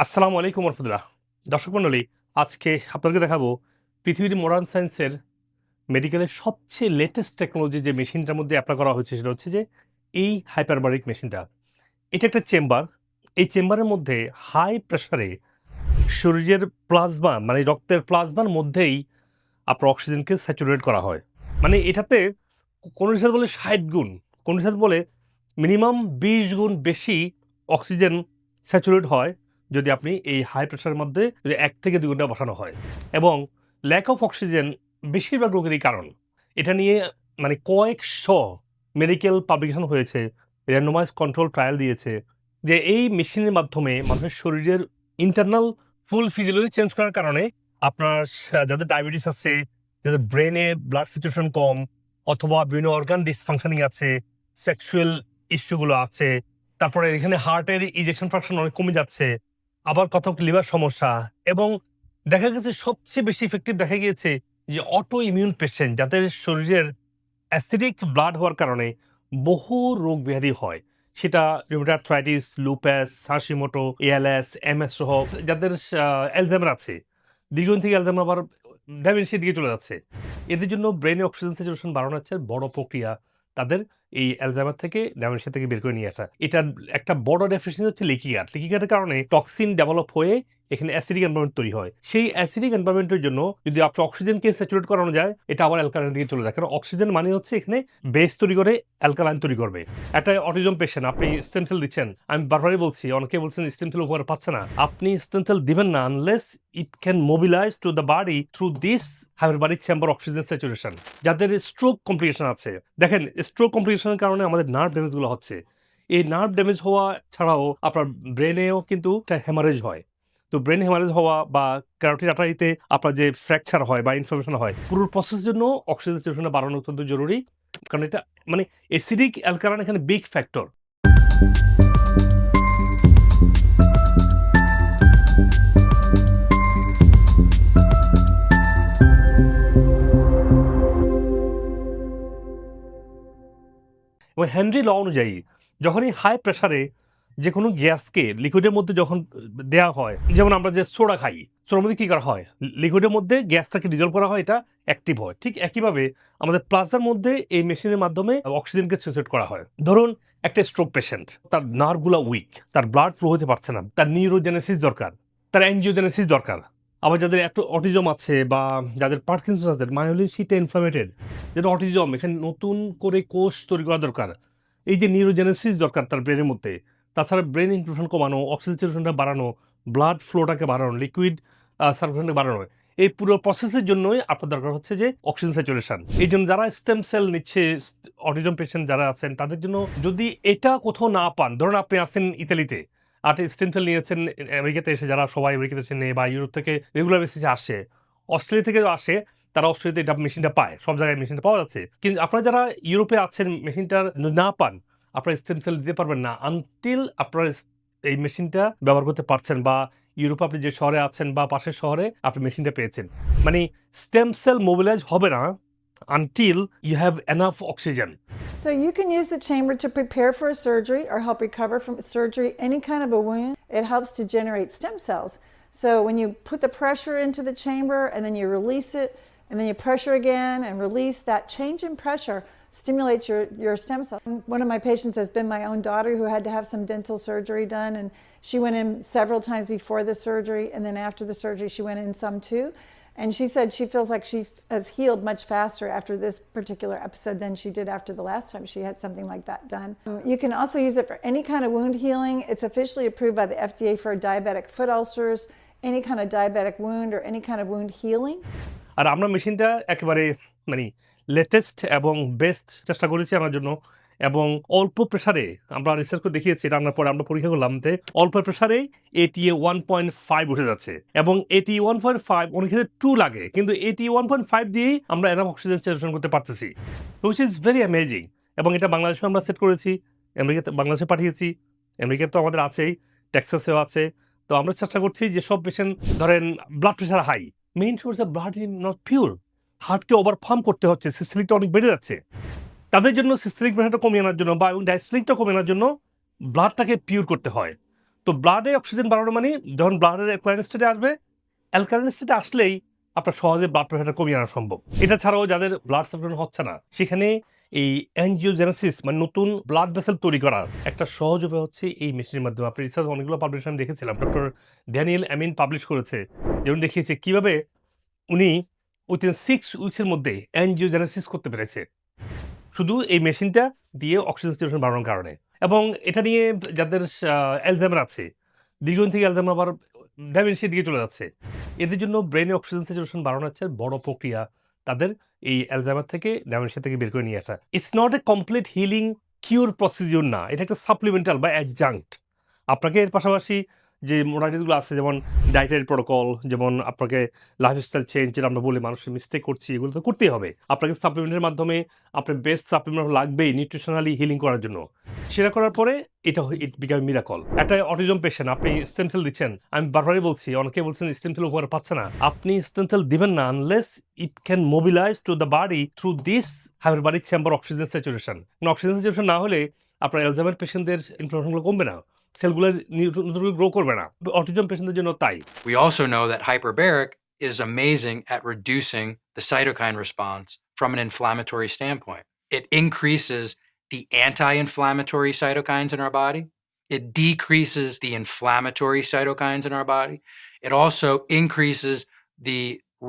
আসসালামু আলাইকুম রহমতুল্লাহ। দর্শক মণ্ডলী, আজকে আপনাদেরকে দেখাবো পৃথিবীর মডার্ন সায়েন্সের মেডিকেলের সবচেয়ে লেটেস্ট টেকনোলজি যে মেশিনটার মধ্যে অ্যাপ্লাই করা হয়েছে সেটা হচ্ছে যে এই হাইপারবারিক মেশিনটা। এটা একটা চেম্বার। এই চেম্বারের মধ্যে হাই প্রেশারে শরীরের প্লাজমা মানে রক্তের প্লাজমার মধ্যেই আপনার অক্সিজেনকে স্যাচুরেট করা হয়। মানে এটাতে কোনো রিসার্চ বলে ৬০ গুণ, কোনো রিসার্চ বলে মিনিমাম ২০ গুণ বেশি অক্সিজেন স্যাচুরেট হয় যদি আপনি এই হাই প্রেশারের মধ্যে যদি ১ থেকে ২ ঘন্টা বসানো হয়। এবং ল্যাক অফ অক্সিজেন বেশিরভাগ রোগেরই কারণ। এটা নিয়ে মানে কয়েকশ মেডিকেল পাবলিকেশন হয়েছে, randomized কন্ট্রোল ট্রায়াল দিয়েছে যে এই মেশিনের মাধ্যমে মানুষের শরীরের ইন্টারনাল ফুল ফিজিওলজি চেঞ্জ করার কারণে আপনার যাদের ডায়াবেটিস আছে, যাদের ব্রেনে ব্লাড সিচুয়েশন কম অথবা বিভিন্ন অর্গান ডিসফাংশনিং আছে, সেক্সুয়াল ইস্যুগুলো আছে, তারপরে এখানে হার্টের ইজেকশন ফ্রাকশন অনেক কমে যাচ্ছে, আবার কতক লিভার সমস্যা, এবং দেখা গেছে সবচেয়ে বেশি ইফেক্টিভ দেখা গিয়েছে যে অটো ইমিউন পেশেন্ট যাদের শরীরের অ্যাসিডিক ব্লাড হওয়ার কারণে বহু রোগ ব্যাধি হয়। সেটা rheumatoid arthritis, lupus, Hashimoto, ALS, MS সহ যাদের অ্যালঝাইমার আছে, দীর্ঘদিন থেকে অ্যালঝাইমার আবার ডায়াবেটিসের দিকে চলে যাচ্ছে। এদের জন্য ব্রেনে অক্সিজেন স্যাচুরেশন বাড়ানো হচ্ছে বড় প্রক্রিয়া। তাদের এই অ্যালঝাইমার থেকে ডায়াবেটিস থেকে বের করে নিয়ে আসা। এটার একটা বড় ডেফিসিয়েন্সি হচ্ছে লিকি গাট। লিকি গাটের কারণে টক্সিন ডেভেলপ হয়ে এখানে অ্যাসিডিক এনভায়রনমেন্ট তৈরি হয়। সেই অ্যাসিডিক এনভায়রনমেন্টের জন্য যদি আপনি অক্সিজেনকে স্যাচুরেট করানো যায়, এটা আবার অ্যালকালাইনের দিকে চলে যায়। কারণ অক্সিজেন মানে হচ্ছে এখানে বেস তৈরি করে অ্যালকালাইন তৈরি করবে। একটা অটিজম পেশেন্ট, আপনি স্টেম সেল দিচ্ছেন। আমি বারবারই বলছি, অনেকে বলছেন স্টেম সেল উপকার পাচ্ছে না। আপনি স্টেম সেল দিবেন না unless it can mobilise to the body through this hyperbaric chamber oxygen saturation. যাদের স্ট্রোক কমপ্লিকেশন আছে, দেখেন স্ট্রোক কমপ্লিকেশনের কারণে আমাদের নার্ভ ড্যামেজগুলো হচ্ছে। এই নার্ভ ড্যামেজ হওয়া ছাড়াও আপনার ব্রেনেও কিন্তু একটা হ্যামারেজ হয়। তো ব্রেন হ্যামারেজ হওয়া বা ক্যারোটিড আর্টারিতে আপনার যে ফ্র্যাকচার হয় বা ইনফ্লামেশন হয়, পুরো প্রসেসের জন্য অক্সিজেন স্যাচুরেশনটা বাড়ানো অত্যন্ত জরুরি। কারণ এটা মানে অ্যাসিডিক অ্যালকালাইন এখানে বিগ ফ্যাক্টর। এবং হেনরি ল অনুযায়ী যখনই হাই প্রেশারে যেকোনো গ্যাসকে লিকুইডের মধ্যে যখন দেয়া হয়, যেমন আমরা যে সোডা খাই, সোডার মধ্যে কি করা হয়? লিকুইডের মধ্যে গ্যাসটাকে ডিজলভ করা হয়, এটা অ্যাক্টিভ হয়। ঠিক একইভাবে আমাদের প্লাজমার মধ্যে এই মেশিনের মাধ্যমে অক্সিজেনকে স্যাচুরেট করা হয়। ধরুন একটা স্ট্রোক পেশেন্ট, তার নার্ভগুলো উইক, তার ব্লাড ফ্লো হতে পারছে না, তার নিউরোজেনেসিস দরকার, তার অ্যাঞ্জিওজেনেসিস দরকার। আবার যাদের একটু অটিজম আছে বা যাদের পার্কিনসন আছে, মায়োলিন শিটে ইনফ্লামেটেড, যাদের অটিজম, এখানে নতুন করে কোষ তৈরি করা দরকার। এই যে নিউরোজেনেসিস দরকার তার ব্রেনের মধ্যে। তাছাড়া ব্রেন ইনফ্লুশন কমানো, অক্সিজেন স্যাচুরেশনটা বাড়ানো, ব্লাড ফ্লোটাকে বাড়ানো, লিকুইড সার্কুলেশনকে বাড়ানো। এই পুরো প্রসেসের জন্যই আপনার দরকার হচ্ছে যে অক্সিজেন স্যাচুরেশন। এই জন্য যারা স্টেম সেল নিচ্ছে, অটিজম পেশেন্ট যারা আছেন, তাদের জন্য যদি এটা কোথাও না পান, ধরুন আপনি আছেন ইতালিতে, আর স্টেম সেল নিয়েছেন আমেরিকাতে এসে, যারা সবাই আমেরিকাতে এসে নেয় বা ইউরোপ থেকে রেগুলার বেসিসে আসে, অস্ট্রেলিয়া থেকে আসে, তারা অস্ট্রেলিয়াতে এটা মেশিনটা পায়, সব জায়গায় মেশিনটা পাওয়া যাচ্ছে। কিন্তু আপনারা যারা ইউরোপে আছেন, মেশিনটা না পান, আপনারা স্টেম সেল দিতে পারবেন না আনটিল আপনারা এই মেশিনটা ব্যবহার করতে পারছেন, বা ইউরোপে আপনি যে শহরে আছেন বা পাশের শহরে আপনি মেশিনটা পেয়েছেন। মানে স্টেম সেল মোবিলাইজ হবে না until you have enough oxygen. So you can use the chamber to prepare for a surgery or help recover from surgery, any kind of a wound. It helps to generate stem cells. So when you put the pressure into the chamber and then you release it and then you pressure again and release, that change in pressure stimulates your stem cells. One of my patients has been my own daughter who had to have some dental surgery done, and she went in several times before the surgery, and then after the surgery she went in some too. And she said she feels like she has healed much faster after this particular episode than she did after the last time she had something like that done. You can also use it for any kind of wound healing. It's officially approved by the FDA for diabetic foot ulcers, any kind of diabetic wound, or any kind of wound healing. আর আমরা মেশিনটা একেবারে মানে latest এবং best চেষ্টা করেছি আনার জন্য, এবং অল্প প্রেসারে আমরা রিসার্চ করে দেখিয়েছি, এটা আমরা পরে আমরা পরীক্ষা করলাম, অল্প প্রেসারে ATA 1.5 উঠে যাচ্ছে, এবং ATA 1.5 অনেক ক্ষেত্রে 2 লাগে, কিন্তু ATA 1.5 দিয়েই আমরা এনাফ অক্সিজেন স্যাচুরেশন করতে পারতেছি, হুইচ ইজ ভেরি অ্যামেজিং। এবং এটা বাংলাদেশে আমরা সেট করেছি, আমেরিকাতে, বাংলাদেশে পাঠিয়েছি, আমেরিকাতে তো আমাদের আছেই, টেক্সাসেও আছে। তো আমরা চেষ্টা করছি যে সব পেশেন্ট, ধরেন blood pressure high, main source of blood is not pure, হার্টকে ওভারফার্ম করতে হচ্ছে, সিস্টেলিকটা অনেক বেড়ে যাচ্ছে। তাদের জন্য সিস্টেলিক প্রেশারটা কমিয়ে আনার জন্য বা ডায়াস্টেলিকটা কমিয়ে আনার জন্য ব্লাডটাকে পিওর করতে হয়। তো ব্লাডে অক্সিজেন বাড়ানো মানে যখন ব্লাডের অ্যালকালাইন স্টেটে আসবে, অ্যালকালাইন স্টেটে আসলেই আপনার সহজে ব্লাড প্রেশারটা কমিয়ে আনা সম্ভব। এটা ছাড়াও যাদের ব্লাড সার্কুলেশন হচ্ছে না, সেখানে এই অ্যাঞ্জিওজেনেসিস মানে নতুন ব্লাড ভেসেল তৈরি করার একটা সহজ উপায় হচ্ছে এই মেশিনের মাধ্যমে। আপনি রিসার্চ অনেকগুলো পাবলিকেশন দেখেছিলাম, ডক্টর ড্যানিয়েল অ্যামিন পাবলিশ করেছে, যেমন দেখিয়েছে কিভাবে উনি উইথিন 6 উইকসের মধ্যে অ্যাঞ্জিওজেনেসিস করতে পেরেছে শুধু এই মেশিনটা দিয়ে অক্সিজেন স্যাচুরেশন বাড়ানোর কারণে। এবং এটা নিয়ে যাদের অ্যালজাইমার আছে, দীর্ঘদিন থেকে অ্যালজাইমার আবার ডেমেনশিয়ার দিকে চলে যাচ্ছে, এদের জন্য ব্রেনে অক্সিজেন স্যাচুরেশন বাড়ানো হচ্ছে বড় প্রক্রিয়া তাদের এই অ্যালজাইমার থেকে ডেমেনশিয়া থেকে বের করে নিয়ে আসা। It's not a complete healing cure procedure না, এটা একটা সাপ্লিমেন্টাল বা অ্যাডজাঙ্ক্ট। আপনাকে এর পাশাপাশি যে মোডালিটিসগুলো আছে, যেমন ডায়েটারি প্রোটোকল, যেমন আপনাকে লাইফস্টাইল চেঞ্জ, যেটা আমরা বলি মানুষের মিস্টেক করছি, এগুলো তো করতেই হবে। আপনাকে সাপ্লিমেন্টের মাধ্যমে আপনার বেস্ট সাপ্লিমেন্ট লাগবেই নিউট্রিশনালি হিলিং করার জন্য। সেটা করার পরে এটা ইট বিকাম মিরাকল। একটা অটিজম পেশেন্ট, আপনি স্টেম সেল দিচ্ছেন, আমি বারবারই বলছি, অনেকে বলছেন স্টেম সেল উপকার পাচ্ছে না। আপনি স্টেম সেল দিবেন না unless it can mobilise to the body through this hyperbaric chamber oxygen saturation. Oxygen saturation না হলে আপনার অ্যালজাইমার পেশেন্টদের ইনফ্লামেশনগুলো কমবে না, সেলগুলো নতুন গ্রো করবে না। অটিজম পেশেন্টদের জন্য তাই। We also know that hyperbaric is amazing at reducing the cytokine response from an inflammatory standpoint. It increases the anti-inflammatory cytokines in our body. It decreases the inflammatory cytokines in our body. It also increases the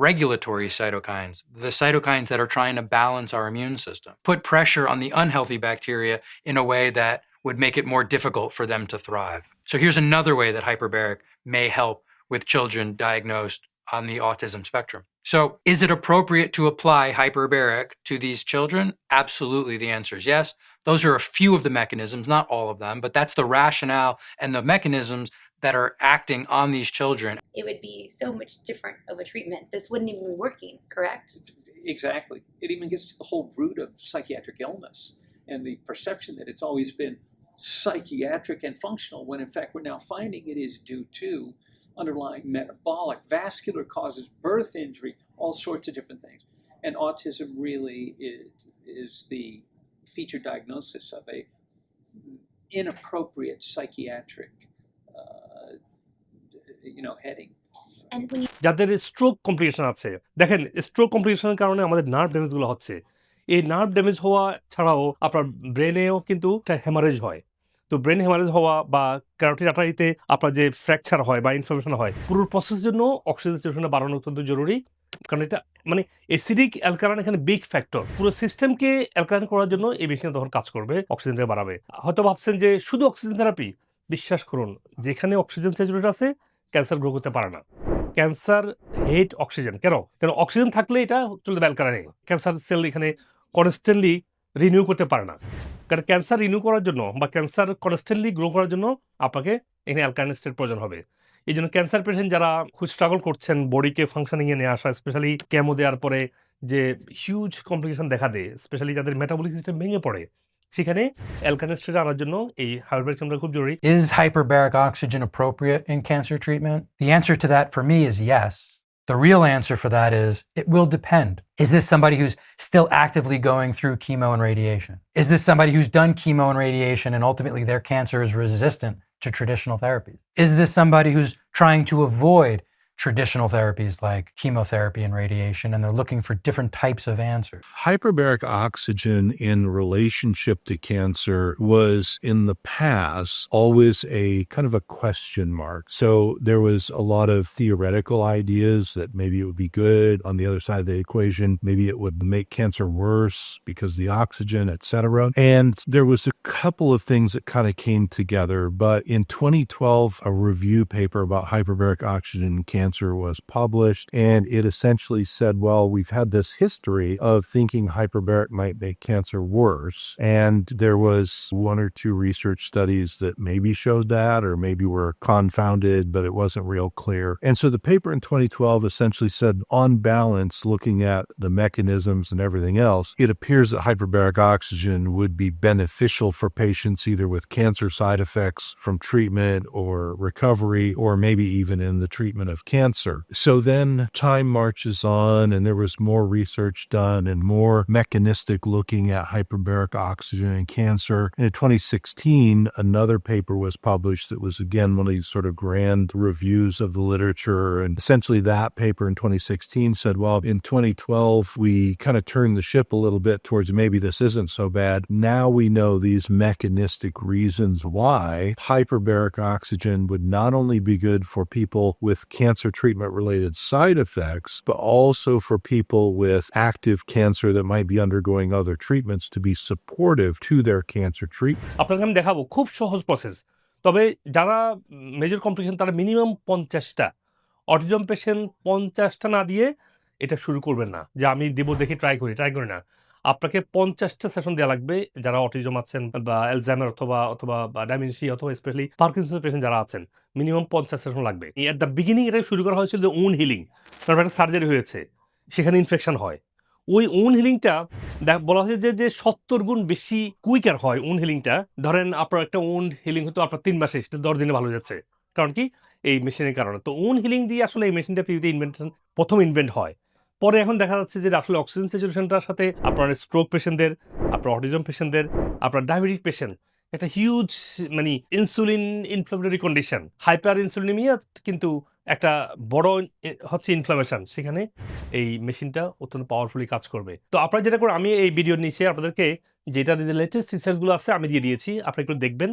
regulatory cytokines, the cytokines that are trying to balance our immune system, put pressure on the unhealthy bacteria in a way that would make it more difficult for them to thrive. So here's another way that hyperbaric may help with children diagnosed on the autism spectrum. So is it appropriate to apply hyperbaric to these children? Absolutely, the answer is yes. Those are a few of the mechanisms, not all of them, but that's the rationale and the mechanisms that are acting on these children. It would be so much different of a treatment. This wouldn't even be working, correct? Exactly. It even gets to the whole root of psychiatric illness and the perception that it's always been psychiatric and functional, when in fact we're now finding it is due to underlying metabolic, vascular causes, birth injury, all sorts of different things. And autism really is the feature diagnosis of a inappropriate psychiatric heading. And when you যাদের stroke complication আছে, দেখেন stroke কমপ্লিকেশনের কারণে আমাদের nerve ড্যামেজগুলো হচ্ছে। এই nerve damage হওয়া ছাড়াও আপনার ব্রেনেও কিন্তু একটা হ্যামারেজ হয়। তো ব্রেন হ্যামারেজ হওয়া বা ক্যারোটিড আর্টারিতে আপনার যে ফ্র্যাকচার হয় বা ইনফ্লামেশন হয়, পুরো প্রসেসের জন্য অক্সিজেন স্যাচুরেশন বাড়ানো অত্যন্ত জরুরি। কারণ এটা মানে অ্যাসিডিক অ্যালকালাইন এখানে বিগ ফ্যাক্টর। পুরো সিস্টেমকে অ্যালকালাইন করার জন্য এই মেশিনটা তখন কাজ করবে, অক্সিজেনটা বাড়াবে। হয়তো ভাবছেন যে শুধু অক্সিজেন থেরাপি, বিশ্বাস করুন যেখানে অক্সিজেন স্যাচুরেটেড আছে ক্যান্সার গ্রো করতে পারে না। ক্যান্সার হেট অক্সিজেন। কেন? কারণ অক্সিজেন থাকলে এটা চলে যাবে অ্যালকালাইনে। ক্যান্সার সেল এখানে কনস্ট্যান্টলি রিনিউ করতে পারে না। কারণ ক্যান্সার রিনিউ করার জন্য বা ক্যান্সার কনস্ট্যান্টলি গ্রো করার জন্য আপনাকে এখানে অ্যালকালাইন স্টেট প্রয়োজন হবে। এই জন্য ক্যান্সার পেশেন্ট যারা খুব স্ট্রাগল করছেন বডিকে ফাংশনিংয়ে নিয়ে আসা, স্পেশালি কেমো দেওয়ার পরে যে হিউজ কমপ্লিকেশন দেখা দেয়, স্পেশালি যাদের মেটাবলিক সিস্টেম ভেঙে পড়ে, সেখানে অ্যালকালাইন স্টেট আনার জন্য এই হাইপারবারিক চেম্বার খুব জরুরি। Is hyperbaric oxygen appropriate in cancer treatment? The answer to that for me is yes. The real answer for that is it will depend. Is this somebody who's still actively going through chemo and radiation? Is this somebody who's done chemo and radiation and ultimately their cancer is resistant to traditional therapies? Is this somebody who's trying to avoid traditional therapies like chemotherapy and radiation, and they're looking for different types of answers? Hyperbaric oxygen in relationship to cancer was in the past always a kind of a question mark. So there was a lot of theoretical ideas that maybe it would be good. On the other side of the equation, maybe it would make cancer worse because the oxygen, etc. And there was a couple of things that kind of came together. But in 2012, a review paper about hyperbaric oxygen in cancer was published, and it essentially said, well, we've had this history of thinking hyperbaric might make cancer worse, and there was one or two research studies that maybe showed that or maybe were confounded, but it wasn't real clear. And so the paper in 2012 essentially said, on balance, looking at the mechanisms and everything else, it appears that hyperbaric oxygen would be beneficial for patients either with cancer side effects from treatment or recovery, or maybe even in the treatment of cancer. So then time marches on, and there was more research done and more mechanistic looking at hyperbaric oxygen and cancer. And in 2016, another paper was published that was, again, one of these sort of grand reviews of the literature. And essentially that paper in 2016 said, well, in 2012, we kind of turned the ship a little bit towards maybe this isn't so bad. Now we know these mechanistic reasons why hyperbaric oxygen would not only be good for people with cancer treatment-related side effects, but also for people with active cancer that might be undergoing other treatments to be supportive to their cancer treatment. আপনাকে আমি দেখাবো খুব সহজ process. তবে যারা major complication তারা minimum 50টা autism patient 50টা না দিয়ে এটা শুরু করবেন না যে আমি দেবো দেখি ট্রাই করি না। আপনাকে 50টা সেশন দেওয়া লাগবে যারা অটিজম আছেন বা অ্যালজাইমার অথবা ডাইমেনশিয়া অথবা স্পেশালি পার্কিনসন পেশেন্ট যারা আছেন মিনিমাম 50 সেশন লাগবে। এট দ্য বিগিনিং এটা শুরু করা হয়েছিল যে ওন হিলিং, তারপর একটা সার্জারি হয়েছে, সেখানে ইনফেকশন হয়। ওই ওন হিলিংটা বলা হয়েছে যে 70 গুণ বেশি কুইকার হয় ওন হিলিংটা। ধরেন আপনার একটা ওন হিলিং হতো আপনার 3 মাসে, সেটা 10 দিনে ভালো যাচ্ছে। কারণ কি? এই মেশিনের কারণে। তো ওন হিলিং দিয়ে আসলে এই মেশিনটা পৃথিবীতে প্রথম ইনভেন্ট হয়। পরে এখন দেখা যাচ্ছে যে আসলে অক্সিজেন স্যাচুরেশনটার সাথে আপনার স্ট্রোক পেশেন্টদের, আপনার অটিজম পেশেন্টদের, আপনার ডায়াবেটিক পেশেন্ট একটা হিউজ মানে ইনসুলিন ইনফ্লামেটরি কন্ডিশন, হাইপার ইনসুলিনিমিয়া কিন্তু একটা বড় হচ্ছে ইনফ্লামেশন, সেখানে এই মেশিনটা অত্যন্ত পাওয়ারফুলি কাজ করবে। তো আপনারা যেটা করে আমি এই ভিডিওর নিচে আপনাদেরকে যেটা লেটেস্ট রিসার্চগুলো আছে আমি দিয়ে দিয়েছি, আপনি একটু দেখবেন।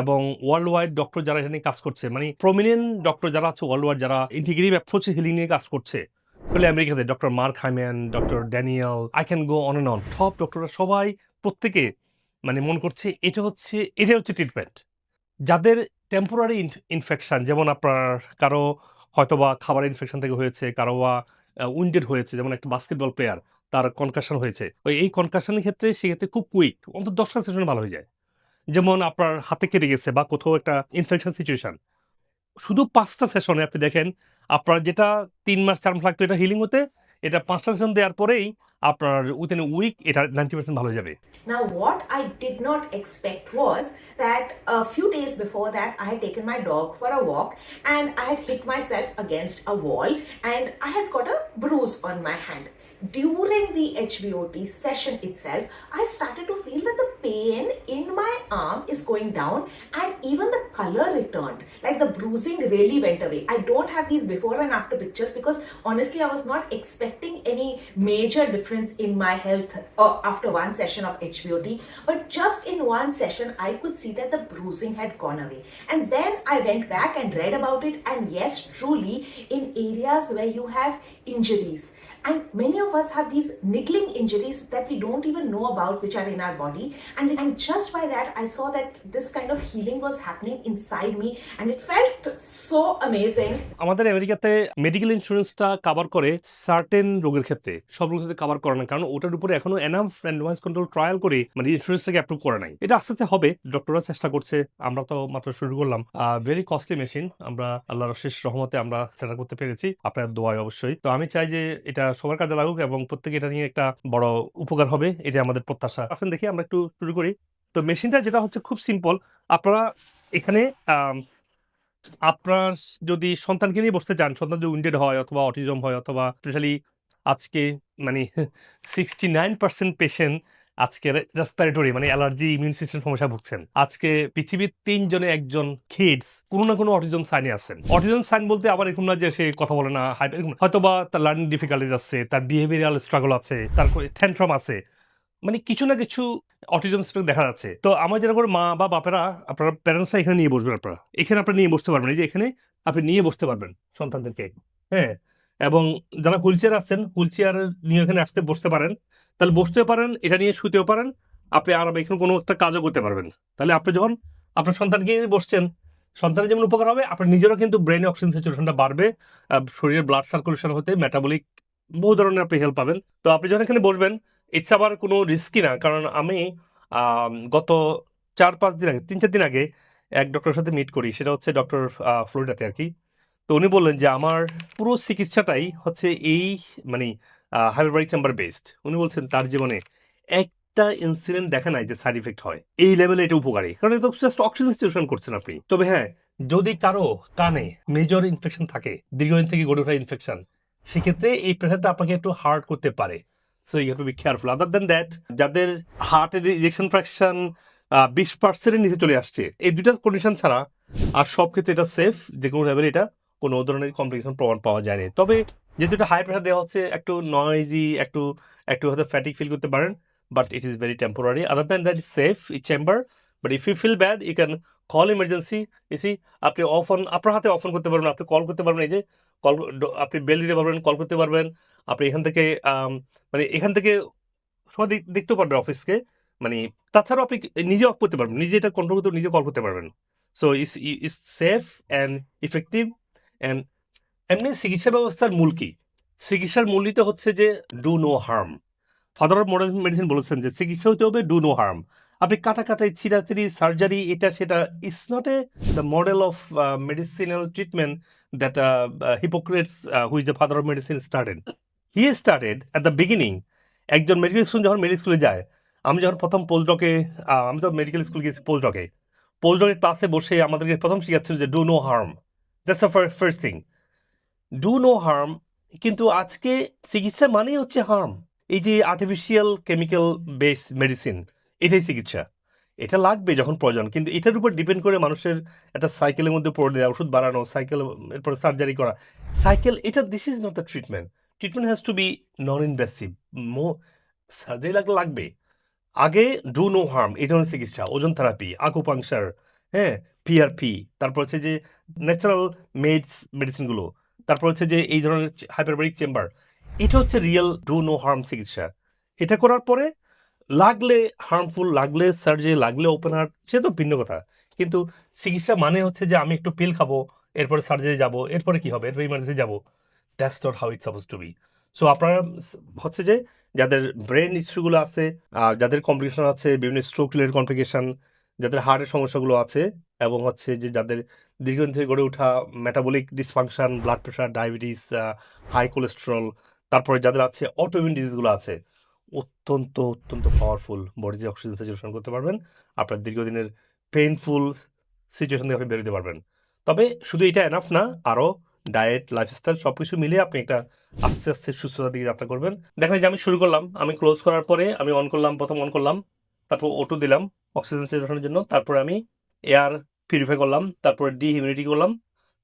এবং ওয়ার্ল্ড ওয়াইড ডক্টর যারা এখানে কাজ করছে, মানে প্রমিনেন্ট ডক্টর যারা আছে ওয়ার্ল্ড ওয়াইড, যারা ইন্টিগ্রেটিভ অ্যাপ্রোচ হিলিং নিয়ে কাজ করছে, তাহলে আমেরিকাতে doctor mark Hyman, doctor Daniel, I can go on and on, সব ডক্টররা সবাই প্রত্যেকে মানে মনে করছে এটা হচ্ছে ট্রিটমেন্ট। যাদের টেম্পোরারি ইনফেকশন, যেমন আপনার কারো হয়তোবা খাবার ইনফেকশন থেকে হয়েছে, কারো বা উইন্ডেড হয়েছে, যেমন একটা বাস্কেটবল প্লেয়ার তার কনকাশন হয়েছে, এই কনকাশনের ক্ষেত্রে সেক্ষেত্রে খুব কুইক অন্তত 10টা সেশন ভালো হয়ে যায়। যেমন আপনার হাতে কেটে গেছে বা কোথাও একটা ইনফেকশন সিচুয়েশন, শুধু 5টা সেশনে আপনি দেখেন আপনার যেটা 3 মাস 4 মাস লাগতো এটা হিলিং হতে, এটা 5টা সেশন দেওয়ার পরেই আপনার উইথিন এ উইক এটা 90% ভালো হয়ে যাবে। Now, what I did not expect was that a few days before that, I had taken my dog for a walk and I had hit myself against a wall and I had got a bruise on my hand. During the HBOT session itself, I started to feel that the pain in my arm is going down and even the color returned. Like the bruising really went away. I don't have these before and after pictures because honestly I was not expecting any major difference in my health after one session of HBOT. But just in one session I could see that the bruising had gone away. And then I went back and read about it, and yes, truly in areas where you have injuries, and many of us have these niggling injuries that we don't even know about, which are in our body, and just by that I saw that this kind of healing was happening inside me and it felt so amazing. আমাদের আমেরিকাতে medical ইন্স্যুরেন্সটা cover করে certain রোগের ক্ষেত্রে, সব রোগের ক্ষেত্রে cover করে না, কারণ ওটার উপরে এখনো এনাফ র্যান্ডমাইজ কন্ট্রোল ট্রায়াল করে মানে ইন্স্যুরেন্সটাকে অ্যাপ্রুভ করে নাই। এটা আস্তে আস্তে হবে, ডক্টররা চেষ্টা করছে, আমরা তো মাত্র শুরু করলাম। ভেরি কস্টলি মেশিন, আমরা আল্লাহর শেষ রহমতে আমরা সেটা করতে পেরেছি, আপনার দোয়ায় অবশ্যই। তো আমি চাই যে এটা সবার কাজে লাগুক এবং প্রত্যেকে এটা নিয়ে একটা বড় উপকার হবে, এটা আমাদের প্রত্যাশা। আসলে দেখি আমরা একটু শুরু করি। তো মেশিনটা যেটা হচ্ছে খুব সিম্পল। আপনারা এখানে আপনার যদি সন্তানকে নিয়ে বসতে চান, সন্তান যদি উইন্ডেড হয় অথবা অটিজম হয় অথবা স্পেশালি আজকে মানে 69% পেশেন্ট আজকে রেসপিরেটরি মানে অ্যালার্জি ইমিউন সিস্টেম সমস্যা ভুগছেন। আজকে পৃথিবীর 3 জনে 1 জন কিডস কোনো না কোনো অটিজম সাইনে আছেন। অটিজম সাইন বলতে আবার এরকম না যে সে কথা বলে না, হয়তোবা তার লার্নিং ডিফিকাল্টিজ আছে, তার বিহেভিয়ারাল স্ট্রাগল আছে, তার ট্যান্ট্রাম আছে, মানে কিছু না কিছু অটিজম স্পেক্ট দেখা যাচ্ছে। তো আমার যেটা করে মা বা বাপেরা, আপনারা প্যারেন্টসরা এখানে নিয়ে বসবেন, আপনারা এখানে আপনি নিয়ে বসতে পারবেন, এই যে এখানে আপনি নিয়ে বসতে পারবেন সন্তানদেরকে, হ্যাঁ। এবং যারা হুইল চেয়ার আছেন, হুইল চেয়ার নিয়ে এখানে আসতে বসতে পারেন, তাহলে বসতেও পারেন, এটা নিয়ে শুতেও পারেন, আপনি আর এখানে কোনো একটা কাজও করতে পারবেন। তাহলে আপনি যখন আপনার সন্তানকে বসছেন, সন্তানের যেমন উপকার হবে, আপনার নিজেরও কিন্তু ব্রেনে অক্সিজেন স্যাচুরেশনটা বাড়বে, শরীরের ব্লাড সার্কুলেশন হতে মেটাবলিক বহু ধরনের আপনি হেল্প পাবেন। তো আপনি যখন এখানে বসবেন, ইটস আবার কোনো রিস্কি না, কারণ আমি গত 4-5 দিন আগে, 3-4 দিন আগে এক ডক্টরের সাথে মিট করি, সেটা হচ্ছে ডক্টর ফ্লোরিডাতে আর কি। তো উনি বললেন যে আমার পুরো চিকিৎসাটাই হচ্ছে এই মানে হাইপারবারিক চেম্বার বেসড। উনি বলছেন তার জীবনে একটা ইনসিডেন্ট দেখা নাই যে সাইড ইফেক্ট হয়, এই লেভেলে এটা উপকারী, কারণ এটা জাস্ট অক্সিজেন স্টেশন করছেন আপনি। তবে হ্যাঁ, যদি কারো কানে মেজর ইনফেকশন থাকে, দীর্ঘদিন থেকে গড়ে ওঠা ইনফেকশন, সেক্ষেত্রে এই প্রেশারটা আপনাকে একটু হার্ড করতে পারে। So you have to be careful. Other than that, যাদের হার্টের ইজেকশন ফ্র্যাকশন 20% নিচে চলে আসছে, এই দুইটা কন্ডিশন ছাড়া আর সব ক্ষেত্রে এটা সেফ। যে কোনো লেভেলে এটা কোনো ধরনের কমপ্লিকেশন প্রমাণ পাওয়া যায়নি। তবে যেহেতু এটা হাই প্রেশার দেওয়া হচ্ছে, একটু নয়েজি, একটু হয়তো ফ্যাটিক ফিল করতে পারেন, but it is very temporary. Other than that is safe এই চেম্বার। But if you feel bad, you can call emergency. ইসি আপনি আপনার হাতে অফ অন করতে পারবেন, আপনি কল করতে পারবেন। এই যে কল, আপনি বেল দিতে পারবেন, কল করতে পারবেন। আপনি এখান থেকে মানে এখান থেকে সবাই দেখতেও পারবেন অফিসকে। মানে তাছাড়াও আপনি নিজে অফ করতে পারবেন, নিজে এটা কন্ট্রোল করতে, নিজে কল করতে পারবেন। So is safe and effective. And এমনি চিকিৎসা ব্যবস্থার মূল কি? চিকিৎসার মূলই তো হচ্ছে যে do no harm. Father of modern medicine বলেছেন যে চিকিৎসা হতে হবে ডু নো হার্ম। আপনি কাটাকাটি, চিরাচিরি, সার্জারি, এটা সেটা it's not the model of medicinal treatment that hypocrites, who is the father of medicine, started. He started at the beginning. একজন মেডিকেল স্টুডেন্ট যখন মেডিকেল স্কুলে যায়, আমি যখন প্রথম পোস্টডকে, আমি তো মেডিকেল স্কুল গিয়েছি পোস্টডকে ক্লাসে বসে আমাদেরকে প্রথম শিখাচ্ছিল যে do no harm. That's the first thing, do no harm. কিন্তু আজকে চিকিৎসা মানেই হচ্ছে হার্ম। এই যে আর্টিফিশিয়াল কেমিক্যাল বেস মেডিসিন, এটাই চিকিৎসা। এটা লাগবে যখন প্রয়োজন, কিন্তু এটার উপর ডিপেন্ড করে মানুষের একটা সাইকেলের মধ্যে পড়ে দেওয়া, ওষুধ বাড়ানো, সাইকেল, এরপরে সার্জারি করা, সাইকেল। এটা this is not the treatment. Treatment has to be non invasive. Surgery লাগবে। আগে ডু নো হার্ম, এই ধরনের চিকিৎসা, ওজন থেরাপি, আকুপাংচার, হ্যাঁ, পিআরপি, তারপর হচ্ছে যে ন্যাচারাল মেডিসিনগুলো, তারপর হচ্ছে যে এই ধরনের হাইপারবারিক চেম্বার, এটা হচ্ছে রিয়েল ডু নো হার্ম চিকিৎসা। এটা করার পরে লাগলে হার্মফুল, লাগলে সার্জারি, লাগলে ওপেন হার্ট, সে তো ভিন্ন কথা। কিন্তু চিকিৎসা মানে হচ্ছে যে আমি একটু পিল খাবো, এরপরে সার্জারি যাবো, এরপরে কি হবে, এরপরে ইমার্জেন্সি যাবো। That's not how it's suppose to be. So আপনারা হচ্ছে যে যাদের ব্রেন ইস্যুগুলো আছে, যাদের কমপ্লিকেশন আছে, বিভিন্ন স্ট্রোক রিলেটেড কমপ্লিকেশন, যাদের হার্টের সমস্যাগুলো আছে, এবং হচ্ছে যে যাদের দীর্ঘদিন থেকে গড়ে ওঠা metabolic dysfunction, blood pressure, diabetes, high cholesterol, তারপরে যাদের আছে অটোইমিউন ডিজিজগুলো আছে, অত্যন্ত পাওয়ারফুল বডিতে অক্সিজেন স্যাচুরেশন করতে পারবেন। আপনার দীর্ঘদিনের পেইনফুল সিচুয়েশন থেকে আপনি বেরোতে পারবেন। তবে শুধু এটা এনাফ না, আরও ডায়েট, লাইফস্টাইল সব কিছু মিলে আপনি একটা আস্তে আস্তে সুস্থতার দিকে যাত্রা করবেন। দেখেন যে আমি শুরু করলাম, আমি ক্লোজ করার পরে আমি অন করলাম, প্রথম অন করলাম, তারপর O2 দিলাম অক্সিজেন স্যাচুরেশনের জন্য, তারপরে আমি এয়ার পিউরিফাই করলাম, তারপরে ডিহিউমিডিটি করলাম,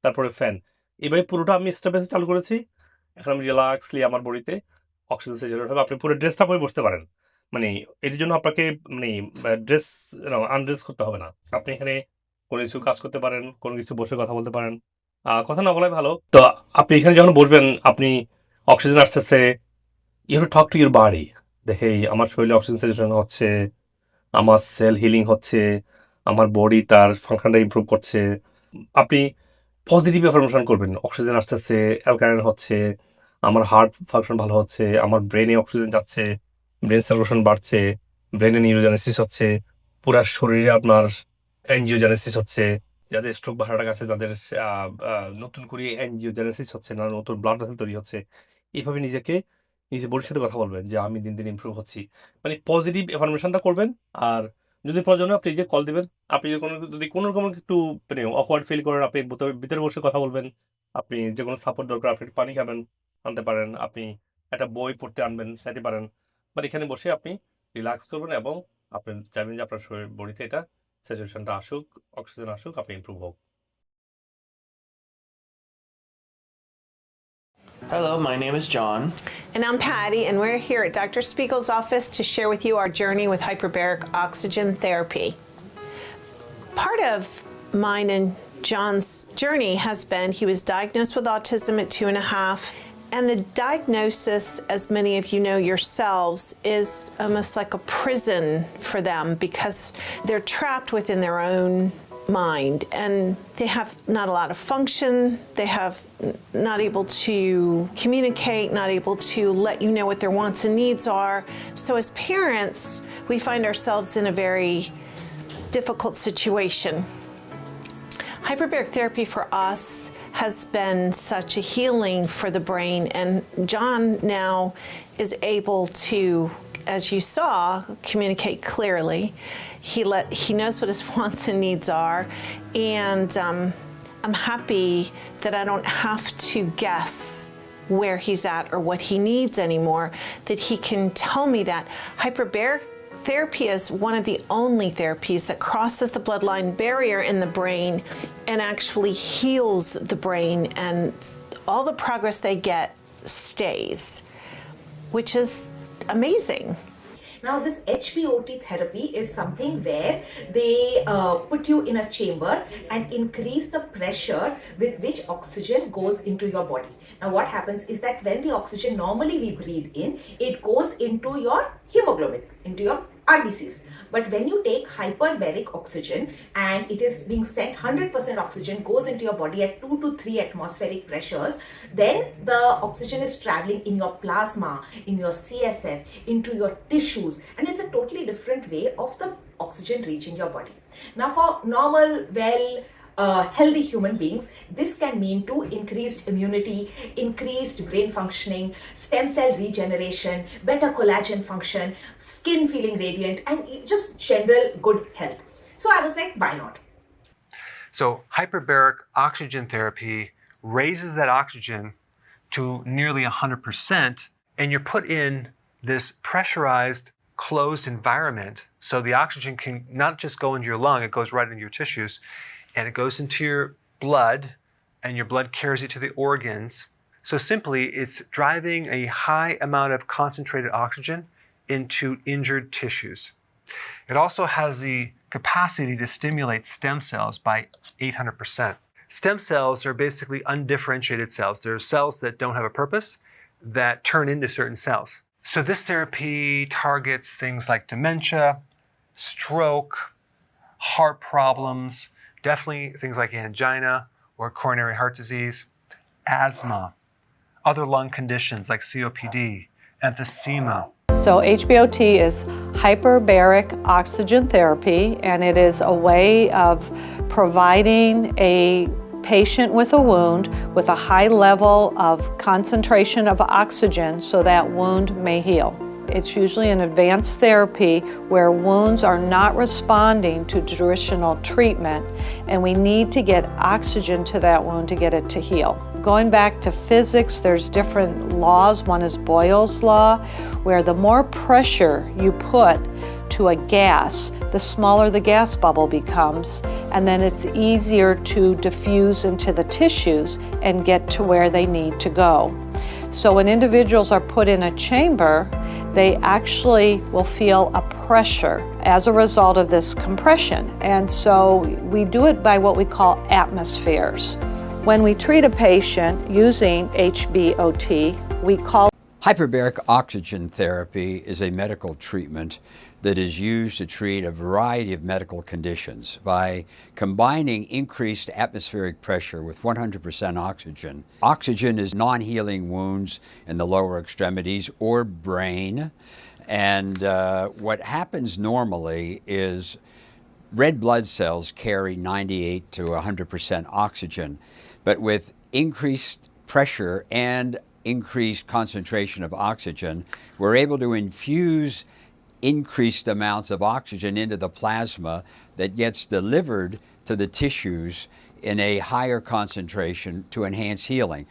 তারপরে ফ্যান। এভাবে পুরোটা আমি স্টেপ বাই স্টেপ চালু করেছি। এখন আমি রিল্যাক্সলি আমার বডিতে অক্সিজেন স্যাচুরেট হবে। আপনি পুরো ড্রেসটা পরে বসতে পারেন। মানে এর জন্য আপনাকে মানে ড্রেস আনড্রেস করতে হবে না। আপনি এখানে কোনো কিছু কাজ করতে পারেন, কোনো কিছু বসে কথা বলতে পারেন। কথা না বলাই ভালো। তো আপনি এখানে যখন বসবেন, আপনি অক্সিজেন আসতেছে, you have to talk to your body. দেখে আমার শরীরে অক্সিজেন স্যাচুরেশন হচ্ছে, আমার সেল হিলিং হচ্ছে, আমার বডি তার ফাংশনটা ইমপ্রুভ করছে। আপনি পজিটিভ অ্যাফার্মেশন করবেন, অক্সিজেন আসতেছে, অ্যালকালাইন হচ্ছে, আমার হার্ট ফাংশন ভালো হচ্ছে, আমার ব্রেনে অক্সিজেন যাচ্ছে, ব্রেন সার্কুলেশন বাড়ছে, ব্রেনে নিউরোজেনেসিস হচ্ছে, পুরা শরীরে আপনার এনজিওজেনেসিস হচ্ছে। যাদের স্ট্রোক বা হার্ট অ্যাটাক আছে তাদের নতুন করে এনজিওজেনেসিস হচ্ছে না, নতুন ব্লাড ভেসেল তৈরি হচ্ছে। এইভাবে নিজের বডির সাথে কথা বলবেন যে আমি দিন দিন ইমপ্রুভ হচ্ছি। মানে পজিটিভ অ্যাফার্মেশনটা করবেন। আর যদি প্রয়োজন আপনি যে কল দিবেন, আপনি যদি কোনো রকম একটু মানে অকওয়ার্ড ফিল করেন, আপনি ভিতরে বসে কথা বলবেন। আপনি যে কোনো সাপোর্ট দরকার, আপনি পানি খাবেন, আনতে পারেন, আপনি একটা বই পড়তে আনবেন, চাইতে পারেন। বাট এখানে বসে আপনি রিল্যাক্স করবেন এবং আপনি চাইবেন যে আপনার শরীর বডিতে এটা স্যাচুরেশনটা আসুক, অক্সিজেন আসুক, আপনি ইমপ্রুভ হোক। Hello, my name is John. And I'm Patty, and we're here at Dr. Spiegel's office to share with you our journey with hyperbaric oxygen therapy. Part of mine and John's journey has been he was diagnosed with autism at 2.5. And the diagnosis, as many of you know yourselves, is almost like a prison for them because they're trapped within their own mind and they have not a lot of function. They have not able to communicate, not able to let you know what their wants and needs are. So as parents, we find ourselves in a very difficult situation. Hyperbaric therapy for us has been such a healing for the brain, and John now is able to, as you saw, communicate clearly. He knows what his wants and needs are, and I'm happy that I don't have to guess where he's at or what he needs anymore, that he can tell me that. Hyperbaric therapy is one of the only therapies that crosses the bloodline barrier in the brain and actually heals the brain, and all the progress they get stays, which is amazing. Now, this HBOT therapy is something where they put you in a chamber and increase the pressure with which oxygen goes into your body. Now, what happens is that when the oxygen normally we breathe in, it goes into your hemoglobin, into your RBCs. But when you take hyperbaric oxygen and it is being sent 100% oxygen goes into your body at 2 to 3 atmospheric pressures, then the oxygen is traveling in your plasma, in your CSF, into your tissues, and it's a totally different way of the oxygen reaching your body. Now, for normal, healthy human beings, this can mean to increased immunity, increased brain functioning, stem cell regeneration, better collagen function, skin feeling radiant, and just general good health. So I was like, why not? So hyperbaric oxygen therapy raises that oxygen to nearly 100%, and you're put in this pressurized, closed environment. So the oxygen can not just go into your lung, it goes right into your tissues. And it goes into your blood, and your blood carries it to the organs. So simply, it's driving a high amount of concentrated oxygen into injured tissues. It also has the capacity to stimulate stem cells by 800%. Stem cells are basically undifferentiated cells. They're cells that don't have a purpose that turn into certain cells. So this therapy targets things like dementia, stroke, heart problems, definitely things like angina or coronary heart disease, asthma, other lung conditions like COPD, emphysema. So HBOT is hyperbaric oxygen therapy, and it is a way of providing a patient with a wound with a high level of concentration of oxygen so that wound may heal. It's usually an advanced therapy where wounds are not responding to traditional treatment, and we need to get oxygen to that wound to get it to heal. Going back to physics, there's different laws. One is Boyle's law, where the more pressure you put to a gas, the smaller the gas bubble becomes, and then it's easier to diffuse into the tissues and get to where they need to go. So when individuals are put in a chamber, they actually will feel a pressure as a result of this compression. And so we do it by what we call atmospheres. When we treat a patient using HBOT, we call hyperbaric oxygen therapy is a medical treatment that is used to treat a variety of medical conditions. By combining increased atmospheric pressure with 100% oxygen, oxygen is non-healing wounds in the lower extremities or brain. And what happens normally is red blood cells carry 98 to 100% oxygen, but with increased pressure and increased concentration of oxygen, we're able to infuse increased amounts of oxygen into the plasma that gets delivered to the tissues in a higher concentration to enhance healing.